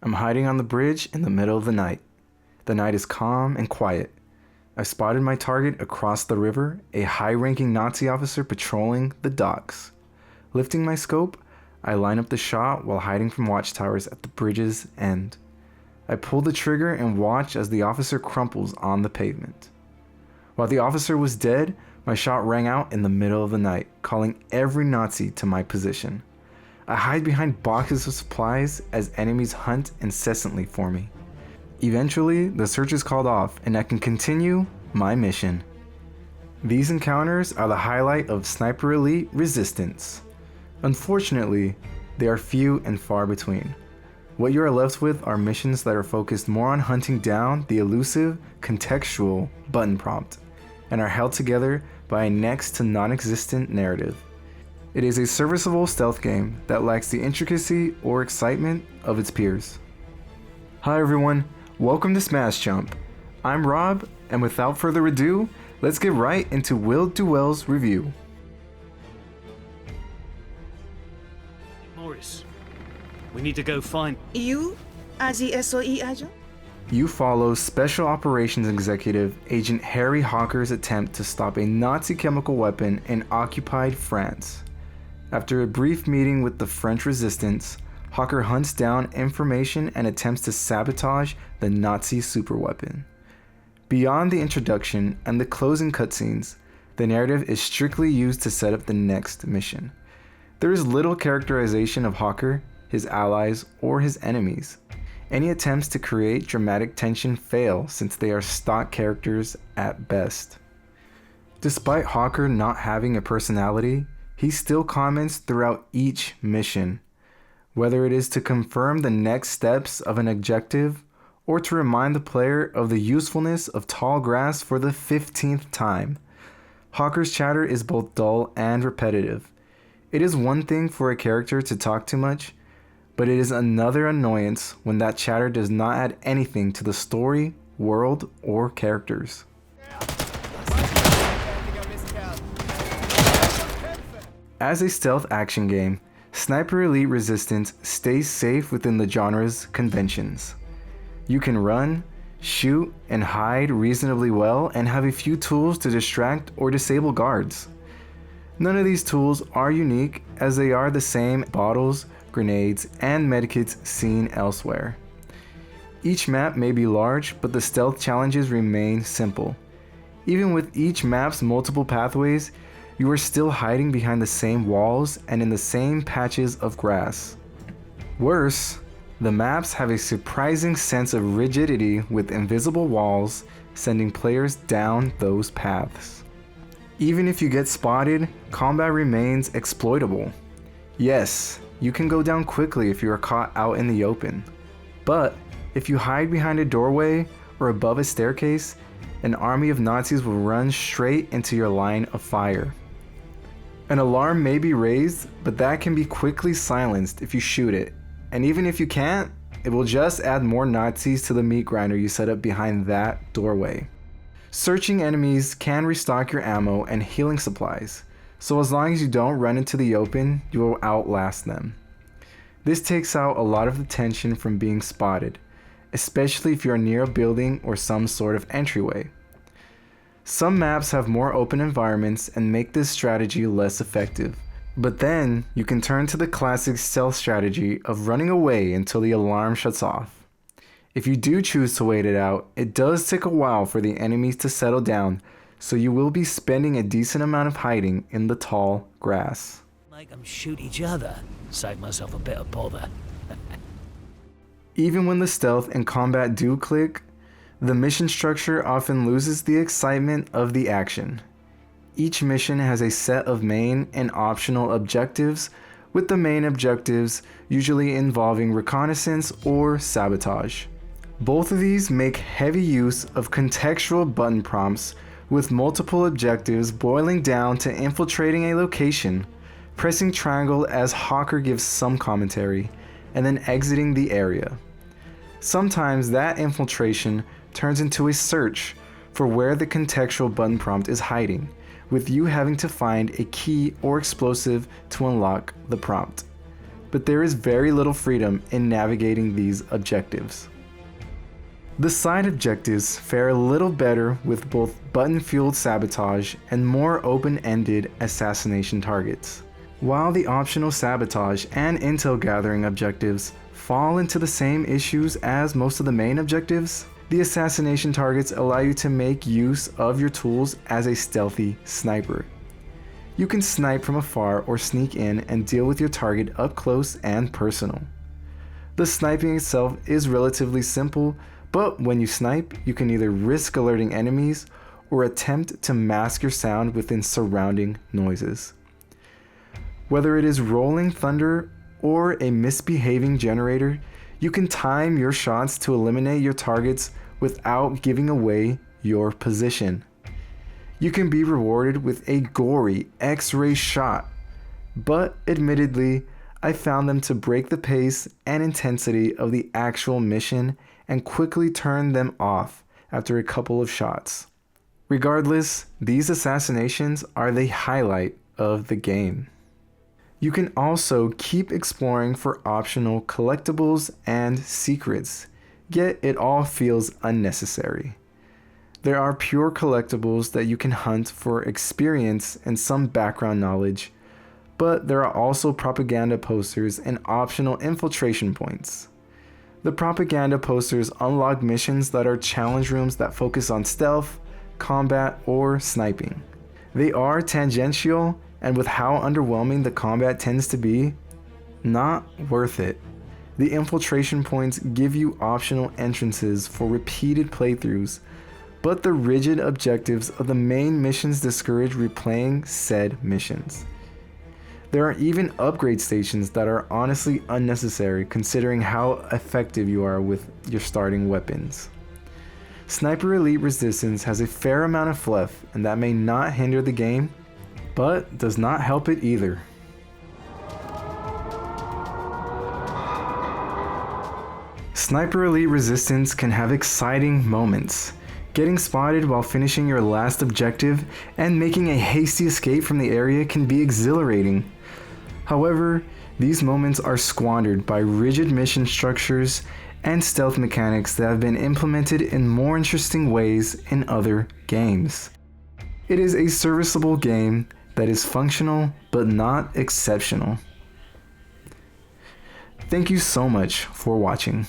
I'm hiding on the bridge in the middle of the night. The night is calm and quiet. I spotted my target across the river, a high-ranking Nazi officer patrolling the docks. Lifting my scope, I line up the shot while hiding from watchtowers at the bridge's end. I pull the trigger and watch as the officer crumples on the pavement. While the officer was dead, my shot rang out in the middle of the night, calling every Nazi to my position. I hide behind boxes of supplies as enemies hunt incessantly for me. Eventually, the search is called off and I can continue my mission. These encounters are the highlight of Sniper Elite Resistance. Unfortunately, they are few and far between. What you are left with are missions that are focused more on hunting down the elusive, contextual button prompt, and are held together by a next to non-existent narrative. It is a serviceable stealth game that lacks the intricacy or excitement of its peers. Hi everyone, welcome to Smash Jump. I'm Rob, and without further ado, let's get right into Will Dowell's review. Morris, we need to go find... You are the SOE agent? You follow Special Operations Executive Agent Harry Hawker's attempt to stop a Nazi chemical weapon in occupied France. After a brief meeting with the French resistance, Hawker hunts down information and attempts to sabotage the Nazi superweapon. Beyond the introduction and the closing cutscenes, the narrative is strictly used to set up the next mission. There is little characterization of Hawker, his allies, or his enemies. Any attempts to create dramatic tension fail since they are stock characters at best. Despite Hawker not having a personality, he still comments throughout each mission, whether it is to confirm the next steps of an objective or to remind the player of the usefulness of tall grass for the 15th time. Hawker's chatter is both dull and repetitive. It is one thing for a character to talk too much, but it is another annoyance when that chatter does not add anything to the story, world, or characters. As a stealth action game, Sniper Elite Resistance stays safe within the genre's conventions. You can run, shoot, and hide reasonably well and have a few tools to distract or disable guards. None of these tools are unique as they are the same bottles, grenades, and medikits seen elsewhere. Each map may be large, but the stealth challenges remain simple. Even with each map's multiple pathways, you are still hiding behind the same walls and in the same patches of grass. Worse, the maps have a surprising sense of rigidity with invisible walls sending players down those paths. Even if you get spotted, combat remains exploitable. Yes, you can go down quickly if you are caught out in the open, but if you hide behind a doorway or above a staircase, an army of Nazis will run straight into your line of fire. An alarm may be raised, but that can be quickly silenced if you shoot it, and even if you can't, it will just add more Nazis to the meat grinder you set up behind that doorway. Searching enemies can restock your ammo and healing supplies, so as long as you don't run into the open, you will outlast them. This takes out a lot of the tension from being spotted, especially if you are near a building or some sort of entryway. Some maps have more open environments and make this strategy less effective, but then you can turn to the classic stealth strategy of running away until the alarm shuts off. If you do choose to wait it out, it does take a while for the enemies to settle down, so you will be spending a decent amount of hiding in the tall grass. Make them shoot each other. Save myself a bit of bother. Even when the stealth and combat do click, the mission structure often loses the excitement of the action. Each mission has a set of main and optional objectives, with the main objectives usually involving reconnaissance or sabotage. Both of these make heavy use of contextual button prompts, with multiple objectives boiling down to infiltrating a location, pressing triangle as Hawker gives some commentary, and then exiting the area. Sometimes that infiltration turns into a search for where the contextual button prompt is hiding, with you having to find a key or explosive to unlock the prompt. but there is very little freedom in navigating these objectives. The side objectives fare a little better with both button-fueled sabotage and more open-ended assassination targets. While the optional sabotage and intel gathering objectives fall into the same issues as most of the main objectives, the assassination targets allow you to make use of your tools as a stealthy sniper. You can snipe from afar or sneak in and deal with your target up close and personal. The sniping itself is relatively simple, but when you snipe, you can either risk alerting enemies or attempt to mask your sound within surrounding noises. Whether it is rolling thunder or a misbehaving generator, you can time your shots to eliminate your targets without giving away your position. You can be rewarded with a gory X-ray shot, but admittedly, I found them to break the pace and intensity of the actual mission and quickly turned them off after a couple of shots. Regardless, these assassinations are the highlight of the game. You can also keep exploring for optional collectibles and secrets, yet it all feels unnecessary. There are pure collectibles that you can hunt for experience and some background knowledge, but there are also propaganda posters and optional infiltration points. The propaganda posters unlock missions that are challenge rooms that focus on stealth, combat, or sniping. They are tangential, and with how underwhelming the combat tends to be, not worth it. The infiltration points give you optional entrances for repeated playthroughs, but the rigid objectives of the main missions discourage replaying said missions. There are even upgrade stations that are honestly unnecessary considering how effective you are with your starting weapons. Sniper Elite Resistance has a fair amount of fluff, and that may not hinder the game, but does not help it either. Sniper Elite Resistance can have exciting moments. Getting spotted while finishing your last objective and making a hasty escape from the area can be exhilarating. However, these moments are squandered by rigid mission structures and stealth mechanics that have been implemented in more interesting ways in other games. It is a serviceable game that is functional but not exceptional. Thank you so much for watching.